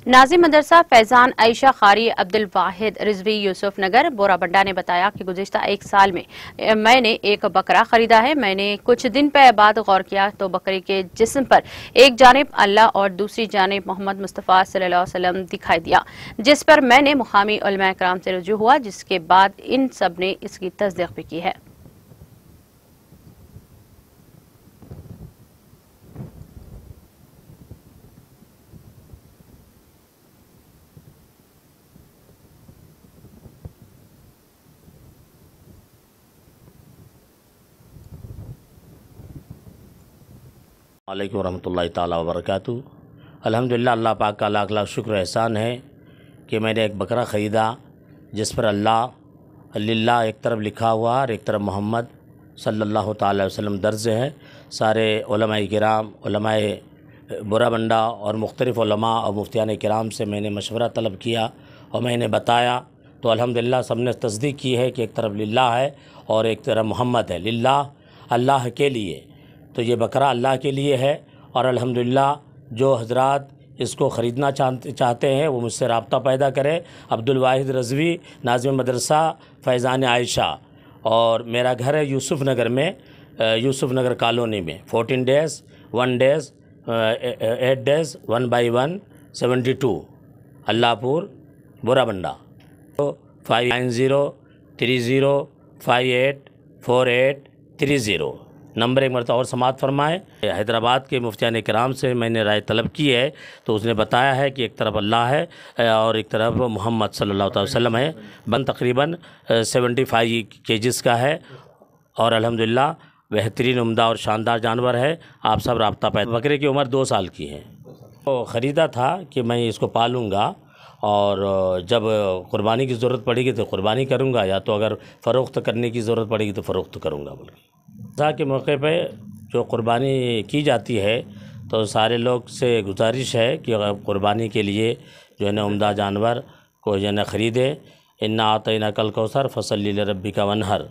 नाज़िम मदरसा फैज़ान आयशा खारी अब्दुल वाहिद रिजवी यूसुफ नगर बोराबंडा ने बताया कि गुज़िश्ता एक साल में मैंने एक बकरा खरीदा है। मैंने कुछ दिन बाद गौर किया तो बकरी के जिस्म पर एक जानिब अल्लाह और दूसरी जानिब मोहम्मद मुस्तफ़ा सल्लल्लाहु अलैहि वसल्लम दिखाई दिया, जिस पर मैंने मुकामी उलमा इकराम से रुजू हुआ, जिसके बाद इन सब ने इसकी तस्दीक भी की है। वालेकुम रहमतुल्लाहि ताला व बरकातुहू। अल्हम्दुलिल्लाह, अल्लाह पाक का लाख लाख शुक्र एहसान है कि मैंने एक बकरा ख़रीदा जिस पर अल्लाह लिल्लाह एक तरफ लिखा हुआ और एक तरफ मोहम्मद सल्लल्लाहु ताला अलैहि वसल्लम दर्ज है। सारे उलमाए किराम, उलमाए बोराबंडा और मुख्तलिफ़ उलमा और मुफ्तियान किराम से मैंने मशवरा तलब किया और मैंने बताया तो अल्हम्दुलिल्लाह सब ने तस्दीक की है कि एक तरफ लिल्लाह है और एक तरफ मोहम्मद है। लिल्लाह अल्लाह के लिए, तो ये बकरा अल्लाह के लिए है। और अल्हम्दुलिल्लाह जो हज़रात इसको ख़रीदना चाहते हैं वो मुझसे रब्ता पैदा करें। अब्दुल वाहिद रिज़वी, नाज़िम मदरसा फैज़ान आयशा, और मेरा घर है यूसुफ नगर में, यूसुफ नगर कॉलोनी में। 14 days 1 days 8 days 1/1 72 Allahpur Borabanda. 59030584830 number एक मरतबा और समात फरमाए। हैदराबाद के मुफ्तियान किराम से मैंने राय तलब की है तो उसने बताया है कि एक तरफ अल्लाह है और एक तरफ मोहम्मद सल्लल्लाहु अलैहि वसल्लम है। बन तकरीबन 75 kgs का है और अल्हम्दुलिल्लाह बेहतरीन उम्दा और शानदार जानवर है। आप सब राब्ता पाए। बकरे की उम्र 2 साल की है। तो ख़रीदा था कि मैं इसको पालूँगा और जब क़ुरबानी की ज़रूरत पड़ेगी तो क़ुरबानी करूँगा, या तो अगर फ़रोख्त करने की ज़रूरत पड़ेगी तो फ़रोख्त करूँगा। बोल के मौके पे जो क़ुरबानी की जाती है तो सारे लोग से गुजारिश है कि क़ुरबानी के लिए जो है ना उम्दा जानवर को जो है ना ख़रीदे। इन्ना आतैना कल कौसर फसल्ली लिरब्बिका वन्हर।